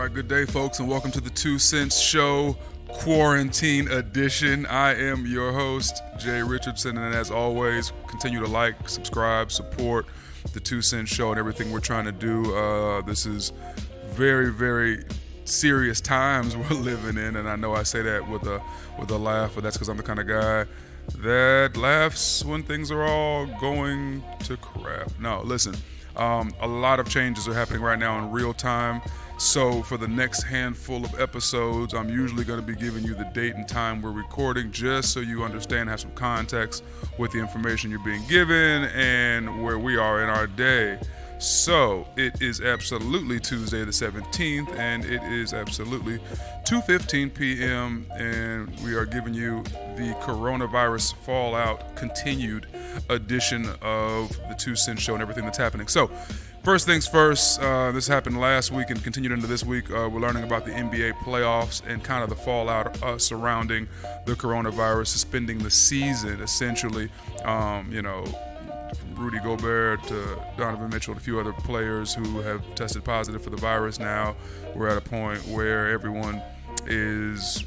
right, good day, folks, and welcome to the 2 Cents Show Quarantine Edition. I am your host, Jay Richardson, and as always, continue to like, subscribe, support the 2 Cents Show and everything we're trying to do. This is very, very serious times we're living in, and I know I say that with a laugh, but that's because I'm the kind of guy that laughs when things are all going to crap. No, listen. A lot of changes are happening right now in real time. So for the next handful of episodes, I'm usually going to be giving you the date and time we're recording just so you understand, have some context with the information you're being given and where we are in our day. So it is absolutely Tuesday the 17th, and it is absolutely 2:15 p.m., and we are giving you the coronavirus fallout continued edition of the 2 Cents Show and everything that's happening. So first things first, this happened last week and continued into this week. We're learning about the NBA playoffs and kind of the fallout surrounding the coronavirus, suspending the season essentially. From Rudy Gobert to Donovan Mitchell and a few other players who have tested positive for the virus now. We're at a point where everyone is,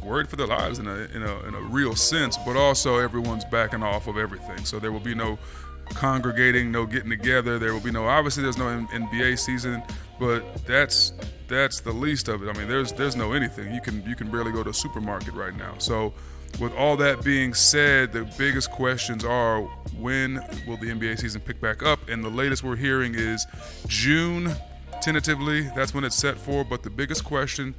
worried for their lives in a real sense, but also everyone's backing off of everything. So there will be no congregating, no getting together. There will be obviously there's no NBA season, but that's the least of it. I mean, there's no anything. You can barely go to a supermarket right now. So with all that being said, the biggest questions are, when will the NBA season pick back up? And the latest we're hearing is June, tentatively. That's when it's set for. But the biggest question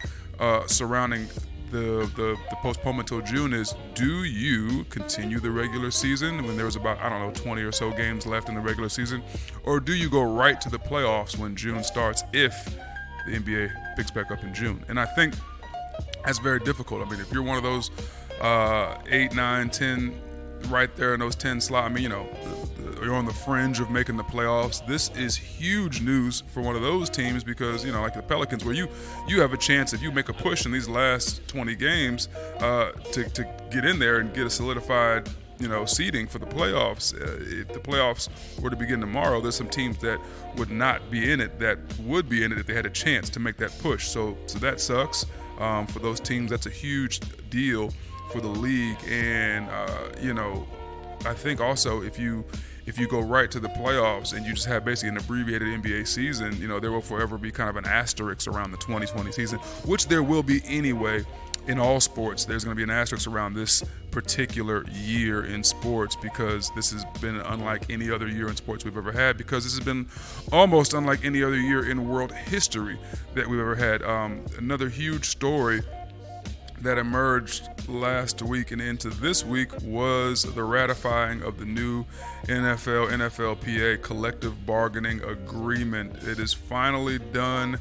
surrounding the postponement till June is, do you continue the regular season when there's about, 20 or so games left in the regular season? Or do you go right to the playoffs when June starts if the NBA picks back up in June? And I think that's very difficult. I mean, if you're one of those 8, 9, 10, right there in those 10 slots. You're on the fringe of making the playoffs. This is huge news for one of those teams because, like the Pelicans, where you have a chance if you make a push in these last 20 games to get in there and get a solidified, seeding for the playoffs. If the playoffs were to begin tomorrow, there's some teams that would not be in it that would be in it if they had a chance to make that push. So that sucks for those teams. That's a huge deal for the league, and I think also if you go right to the playoffs and you just have basically an abbreviated NBA season, there will forever be kind of an asterisk around the 2020 season, which there will be anyway in all sports. There's going to be an asterisk around this particular year in sports because this has been unlike any other year in sports we've ever had, because this has been almost unlike any other year in world history that we've ever had. Another huge story that emerged last week and into this week was the ratifying of the new NFLPA collective bargaining agreement. It is finally done,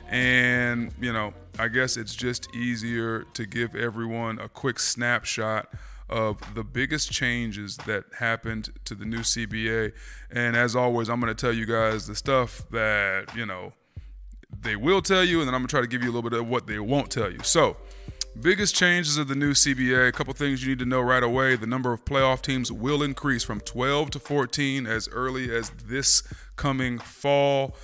and I guess it's just easier to give everyone a quick snapshot of the biggest changes that happened to the new CBA. And as always, I'm going to tell you guys the stuff that they will tell you, and then I'm going to try to give you a little bit of what they won't tell you. So biggest changes of the new CBA, a couple things you need to know right away. The number of playoff teams will increase from 12 to 14 as early as this coming fall.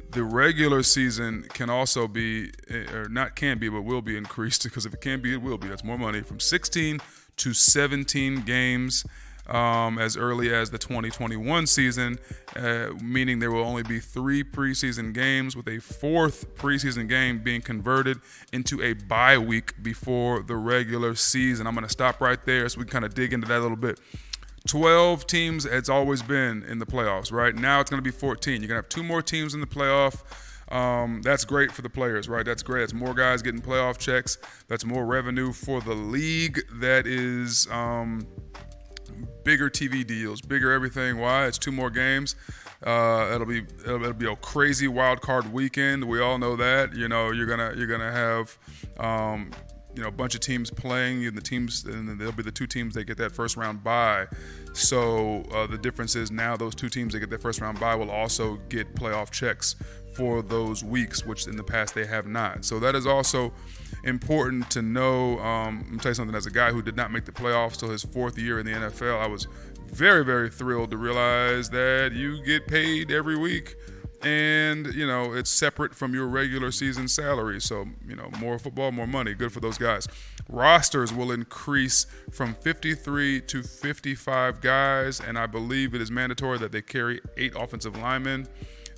The regular season can also be, or not can be, but will be increased, because if it can be, it will be. That's more money, from 16 to 17 games as early as the 2021 season, meaning there will only be 3 preseason games, with a 4th preseason game being converted into a bye week before the regular season. I'm going to stop right there so we can kind of dig into that a little bit. 12 teams it's always been in the playoffs, right? Now it's going to be 14. You're going to have 2 more teams in the playoff. That's great for the players, right? That's great. That's more guys getting playoff checks. That's more revenue for the league. That is bigger TV deals, bigger everything. Why? It's 2 more games. It'll be a crazy wild card weekend. We all know that. You're gonna have a bunch of teams playing, and then there'll be the 2 teams that get that first round bye. So the difference is now those 2 teams that get that first round bye will also get playoff checks for those weeks, which in the past they have not. So that is also important to know. Let me tell you something. As a guy who did not make the playoffs till his 4th year in the NFL, I was very, very thrilled to realize that you get paid every week and it's separate from your regular season salary. So more football, more money. Good for those guys. Rosters will increase from 53 to 55 guys, and I believe it is mandatory that they carry 8 offensive linemen,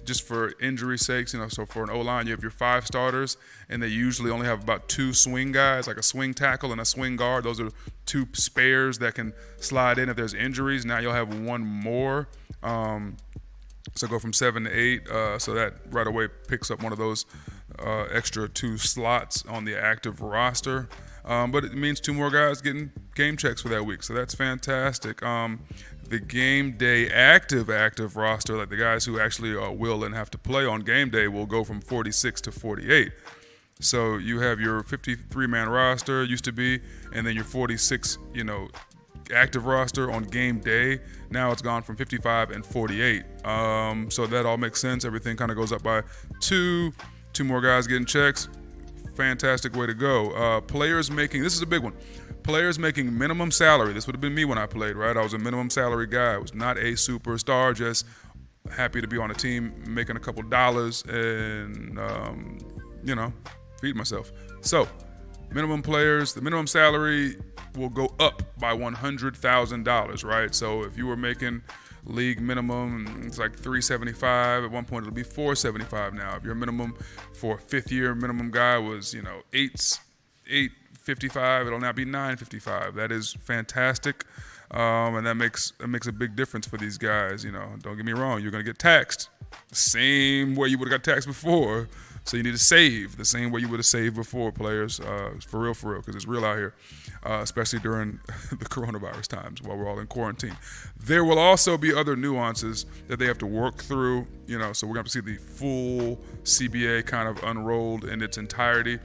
just for injury sakes. So for an O-line, you have your 5 starters, and they usually only have about 2 swing guys, like a swing tackle and a swing guard. Those are 2 spares that can slide in if there's injuries. Now you'll have 1 more. So go from 7 to 8. So that right away picks up one of those extra 2 slots on the active roster. But it means 2 more guys getting game checks for that week. So that's fantastic. The game day active roster, like the guys who actually will and have to play on game day, will go from 46 to 48. So you have your 53-man roster, used to be, and then your 46, active roster on game day. Now it's gone from 55 and 48. So that all makes sense. Everything kind of goes up by 2 more guys getting checks. Fantastic way to go. Players making, this is a big one, players making minimum salary. This would have been me when I played, right? I was a minimum salary guy. I was not a superstar, just happy to be on a team making a couple dollars and feed myself. So minimum players, the minimum salary will go up by $100,000, right? So if you were making league minimum, it's like $375. At one point, it'll be $475 now. If your minimum for a 5th-year minimum guy was, $855, it'll now be $955. That is fantastic, and that makes a big difference for these guys. Don't get me wrong, you're gonna get taxed the same way you would have got taxed before. So you need to save the same way you would have saved before, players, for real, because it's real out here, especially during the coronavirus times while we're all in quarantine. There will also be other nuances that they have to work through, so we're going to see the full CBA kind of unrolled in its entirety.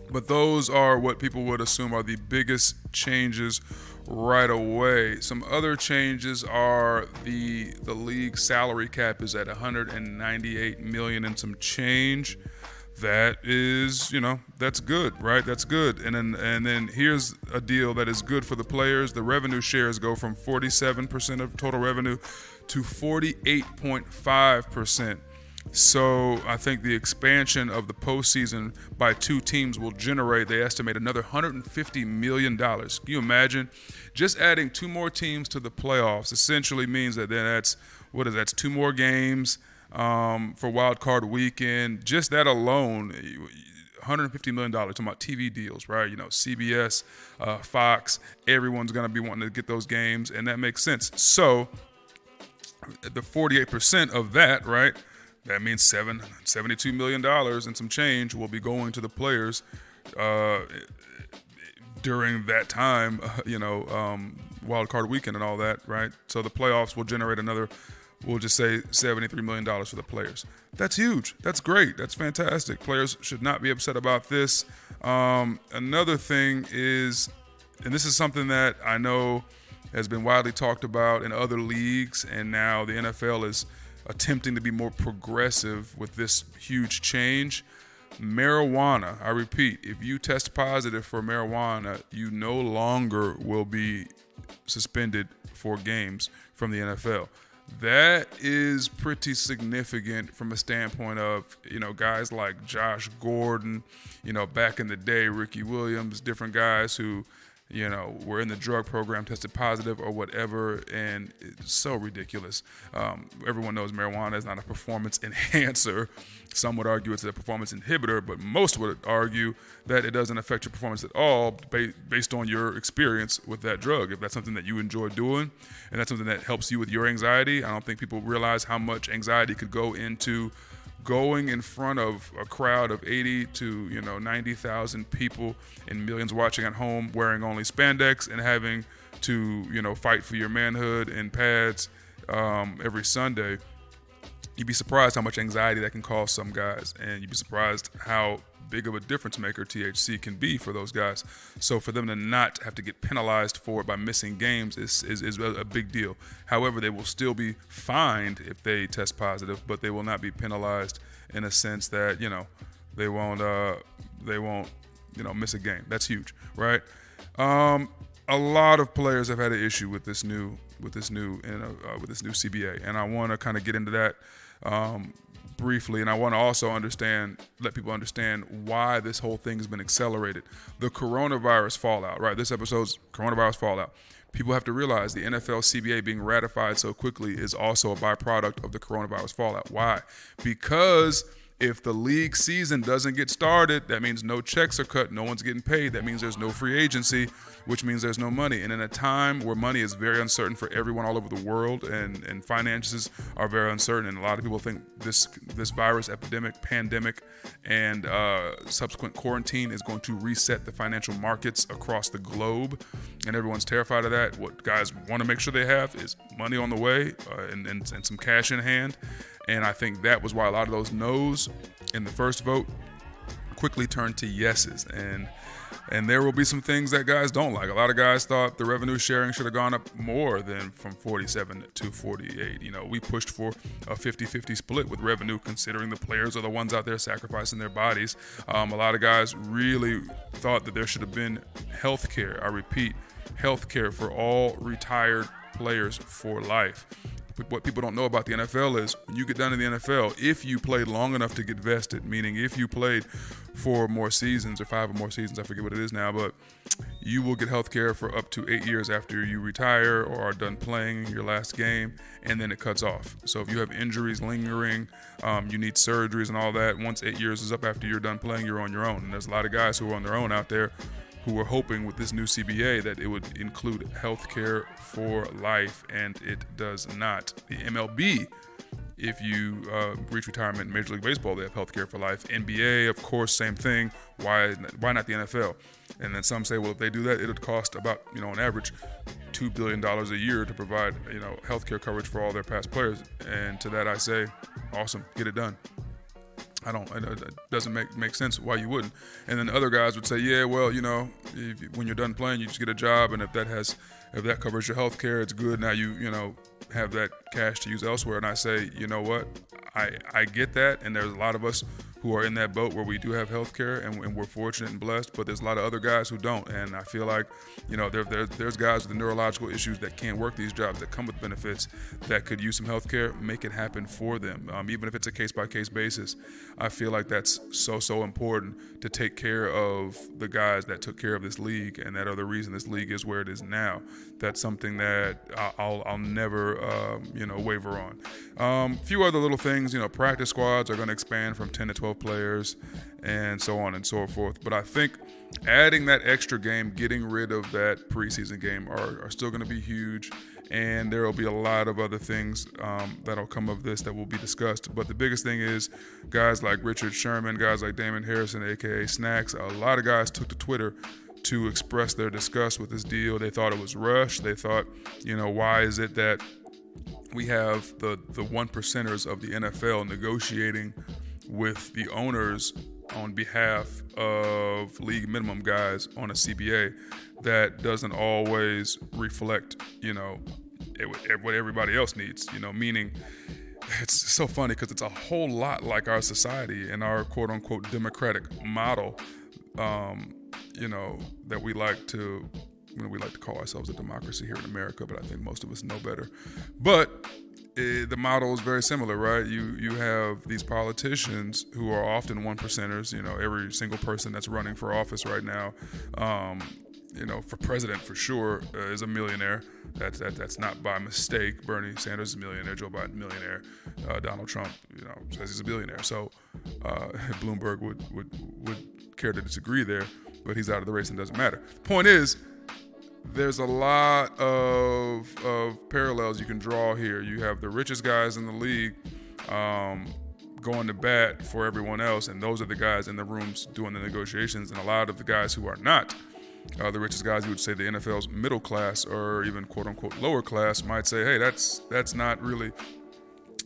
But those are what people would assume are the biggest changes right away. Some other changes are the league salary cap is at $198 million and some change. That is, that's good, right? That's good. And then here's a deal that is good for the players. The revenue shares go from 47% of total revenue to 48.5%. So I think the expansion of the postseason by 2 teams will generate, they estimate, another $150 million. Can you imagine? Just adding 2 more teams to the playoffs essentially means that then that's 2 more games for wild card weekend. Just that alone, $150 million, talking about TV deals, right? CBS, Fox, everyone's going to be wanting to get those games, and that makes sense. So the 48% of that, right? That means $72 million and some change will be going to the players during that time, wild card weekend and all that, right? So the playoffs will generate another, we'll just say $73 million for the players. That's huge. That's great. That's fantastic. Players should not be upset about this. Another thing is, and this is something that I know has been widely talked about in other leagues, and now the NFL is attempting to be more progressive with this huge change. Marijuana, I repeat, if you test positive for marijuana, you no longer will be suspended for games from the NFL. That is pretty significant from a standpoint of, guys like Josh Gordon, back in the day, Ricky Williams, different guys who, were in the drug program, tested positive or whatever, and it's so ridiculous. Everyone knows marijuana is not a performance enhancer. Some would argue it's a performance inhibitor, but most would argue that it doesn't affect your performance at all based on your experience with that drug. If that's something that you enjoy doing and that's something that helps you with your anxiety, I don't think people realize how much anxiety could go into going in front of a crowd of 80 to 90,000 people and millions watching at home wearing only spandex and having to fight for your manhood in pads every Sunday. You'd be surprised how much anxiety that can cause some guys, and you'd be surprised how big of a difference maker THC can be for those guys. So for them to not have to get penalized for it by missing games is a big deal. However, they will still be fined if they test positive, but they will not be penalized in a sense that they won't miss a game. That's huge, right? A lot of players have had an issue with this new CBA, and I want to kind of get into that. briefly, and I want to also let people understand why this whole thing has been accelerated. The coronavirus fallout, right? This episode's coronavirus fallout. People have to realize the NFL CBA being ratified so quickly is also a byproduct of the coronavirus fallout. Why? Because if the league season doesn't get started, that means no checks are cut, no one's getting paid. That means there's no free agency, which means there's no money. And in a time where money is very uncertain for everyone all over the world, and finances are very uncertain, and a lot of people think this virus epidemic, pandemic, and subsequent quarantine is going to reset the financial markets across the globe, and everyone's terrified of that. What guys want to make sure they have is money on the way and some cash in hand. And I think that was why a lot of those no's in the first vote quickly turned to yeses. And there will be some things that guys don't like. A lot of guys thought the revenue sharing should have gone up more than from 47 to 48. We pushed for a 50-50 split with revenue, considering the players are the ones out there sacrificing their bodies. A lot of guys really thought that there should have been health care. I repeat, health care for all retired players for life. What people don't know about the NFL is when you get done in the NFL, if you played long enough to get vested, meaning if you played 4 more seasons or 5 or more seasons, I forget what it is now, but you will get health care for up to 8 years after you retire or are done playing your last game, and then it cuts off. So if you have injuries lingering, you need surgeries and all that, once 8 years is up after you're done playing, you're on your own. And there's a lot of guys who are on their own out there who were hoping with this new CBA that it would include health care for life, and it does not. The MLB, if you reach retirement in Major League Baseball, they have health care for life. NBA, of course, same thing. Why not the NFL? And then some say, well, if they do that, it would cost about, on average, $2 billion a year to provide, health care coverage for all their past players. And to that I say, awesome, get it done. It doesn't make sense why you wouldn't. And then other guys would say, yeah, well, when you're done playing, you just get a job, and if that covers your health care, it's good. Now you have that cash to use elsewhere. And I say, you know what? I get that, and there's a lot of us who are in that boat where we do have health care, and we're fortunate and blessed, but there's a lot of other guys who don't. And I feel like, there's guys with neurological issues that can't work these jobs that come with benefits that could use some health care. Make it happen for them. Even if it's a case-by-case basis, I feel like that's so important to take care of the guys that took care of this league and that are the reason this league is where it is now. That's something that I'll never, waver on. Few other little things, practice squads are going to expand from 10 to 12 players and so on and so forth. But I think adding that extra game, getting rid of that preseason game are still going to be huge. And there will be a lot of other things that'll come of this that will be discussed. But the biggest thing is guys like Richard Sherman, guys like Damon Harrison, a.k.a. Snacks, a lot of guys took to Twitter to express their disgust with this deal. They thought it was rushed. They thought, why is it that we have the one percenters of the NFL negotiating with the owners on behalf of league minimum guys on a CBA that doesn't always reflect, what everybody else needs, meaning it's so funny because it's a whole lot like our society and our quote unquote democratic model, that we like to call ourselves a democracy here in America, but I think most of us know better. But the model is very similar, right? You have these politicians who are often one percenters. Every single person that's running for office right now, for president for sure, is a millionaire. That's not by mistake. Bernie Sanders is a millionaire. Joe Biden, millionaire. Donald Trump, says he's a billionaire. So Bloomberg would care to disagree there, but he's out of the race and doesn't matter. The point is, there's a lot of parallels you can draw here. You have the richest guys in the league going to bat for everyone else, and those are the guys in the rooms doing the negotiations. And a lot of the guys who are not the richest guys, you would say the NFL's middle class or even quote-unquote lower class, might say, hey, that's not really...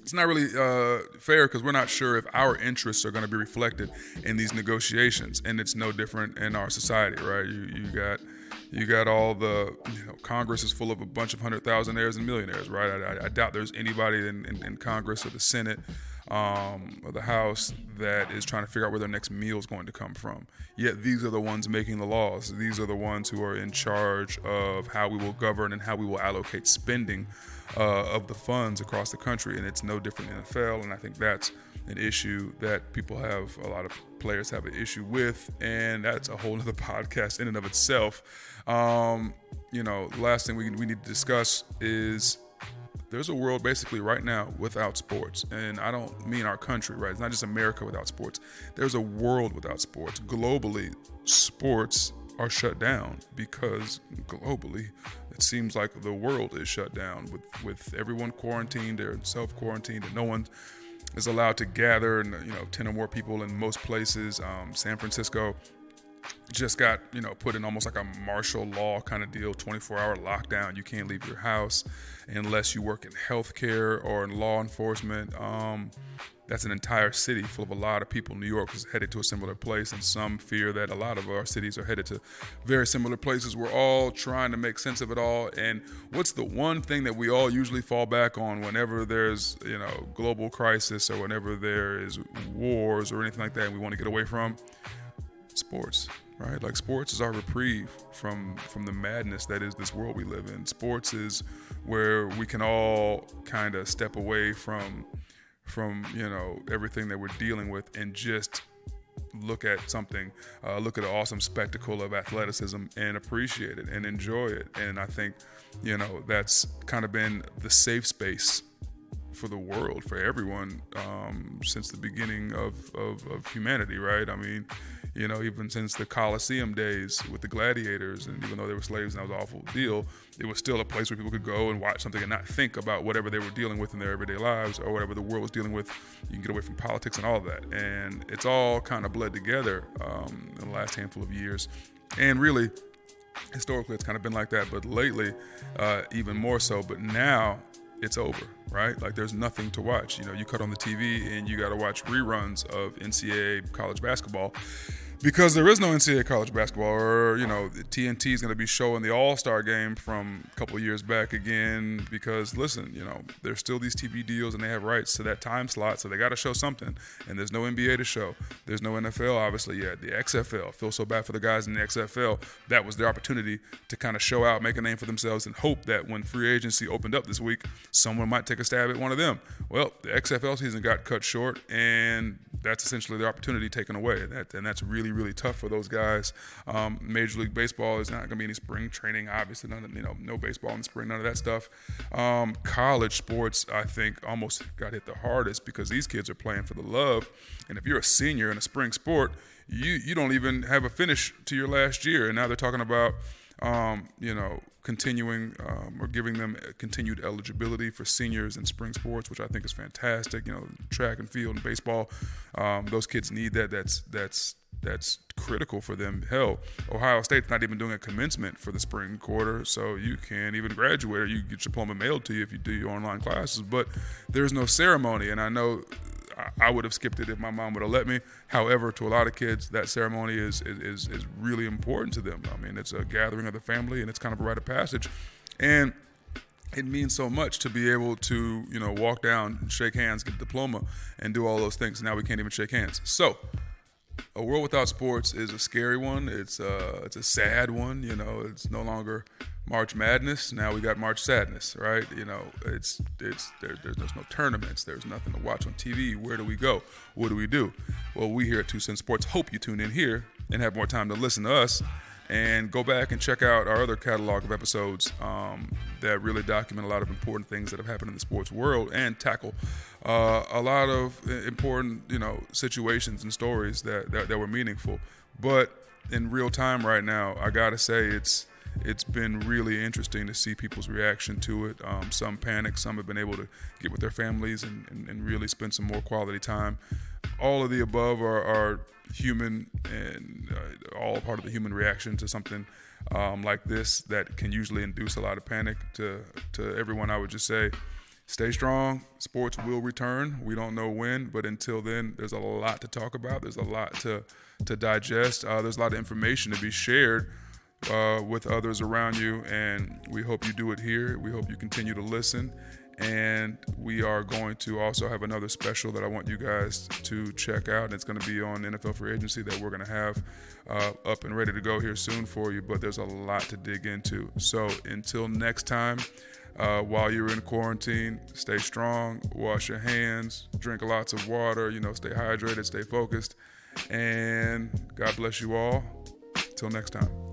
It's not really fair because we're not sure if our interests are going to be reflected in these negotiations, and it's no different in our society, right? You got all the, Congress is full of a bunch of 100,000-aires and millionaires, right? I doubt there's anybody in Congress or the Senate of the house that is trying to figure out where their next meal is going to come from. Yet these are the ones making the laws. These are the ones who are in charge of how we will govern and how we will allocate spending of the funds across the country. And it's no different in the NFL. And I think that's an issue that people have, a lot of players have an issue with. And that's a whole other podcast in and of itself. The last thing we need to discuss is there's a world basically right now without sports. And I don't mean our country, right? It's not just America without sports. There's a world without sports. Globally, sports are shut down because globally it seems like the world is shut down with everyone quarantined or self-quarantined, and no one is allowed to gather, and 10 or more people in most places. San Francisco just got put in almost like a martial law kind of deal, 24-hour lockdown. You can't leave your house unless you work in healthcare or in law enforcement. That's an entire city full of a lot of people. New York is headed to a similar place, and some fear that a lot of our cities are headed to very similar places. We're all trying to make sense of it all. And what's the one thing that we all usually fall back on whenever there's global crisis or whenever there is wars or anything like that and we want to get away from? Sports, right? Like, sports is our reprieve from the madness that is this world we live in. Sports is where we can all kind of step away from everything that we're dealing with and just look at something, look at an awesome spectacle of athleticism and appreciate it and enjoy it. And I think, that's kind of been the safe space for the world, for everyone, since the beginning of humanity, right? I mean, even since the Colosseum days with the gladiators, and even though they were slaves and that was an awful deal, it was still a place where people could go and watch something and not think about whatever they were dealing with in their everyday lives or whatever the world was dealing with. You can get away from politics and all of that. And it's all kind of bled together in the last handful of years. And really, historically, it's kind of been like that, but lately, even more so. But now, it's over, right? Like, there's nothing to watch. You cut on the TV and you got to watch reruns of NCAA college basketball because there is no NCAA college basketball. Or, TNT is going to be showing the All-Star game from a couple of years back again because, listen, there's still these TV deals and they have rights to that time slot, so they got to show something. And there's no NBA to show. There's no NFL, obviously, yet. The XFL. I feel so bad for the guys in the XFL. That was their opportunity to kind of show out, make a name for themselves, and hope that when free agency opened up this week, someone might take a stab at one of them. Well, the XFL season got cut short, and that's essentially their opportunity taken away. And that's really, really tough for those guys. Major League Baseball is not going to be any spring training, obviously. No baseball in the spring, none of that stuff. College sports, I think, almost got hit the hardest because these kids are playing for the love. And if you're a senior in a spring sport, you don't even have a finish to your last year. And now they're talking about continuing or giving them continued eligibility for seniors in spring sports, which I think is fantastic. Track and field and baseball, those kids need that. That's critical for them. Hell, Ohio State's not even doing a commencement for the spring quarter, so you can't even graduate, or you get your diploma mailed to you if you do your online classes. But there's no ceremony, and I know I would have skipped it if my mom would have let me. However, to a lot of kids, that ceremony is really important to them. I mean, it's a gathering of the family, and it's kind of a rite of passage. And it means so much to be able to, walk down and shake hands, get a diploma, and do all those things. Now we can't even shake hands. So a world without sports is a scary one. It's a sad one. It's no longer March Madness. Now we got March Sadness, right? There's no tournaments. There's nothing to watch on TV. Where do we go? What do we do? Well, we here at 2 Cent Sports hope you tune in here and have more time to listen to us and go back and check out our other catalog of episodes that really document a lot of important things that have happened in the sports world and tackle a lot of important, situations and stories that were meaningful. But in real time right now, I gotta say it's been really interesting to see people's reaction to it. Some panic, some have been able to get with their families and really spend some more quality time. All of the above are human and all part of the human reaction to something like this that can usually induce a lot of panic. To everyone, I would just say, stay strong. Sports will return. We don't know when, but until then, there's a lot to talk about. There's a lot to digest. There's a lot of information to be shared with others around you, and we hope you do it here. We hope you continue to listen, And we are going to also have another special that I want you guys to check out. It's going to be on NFL free agency that we're going to have up and ready to go here soon for you. But there's a lot to dig into. So until next time, while you're in quarantine, stay strong, wash your hands, drink lots of water, stay hydrated, stay focused. And God bless you all. Till next time.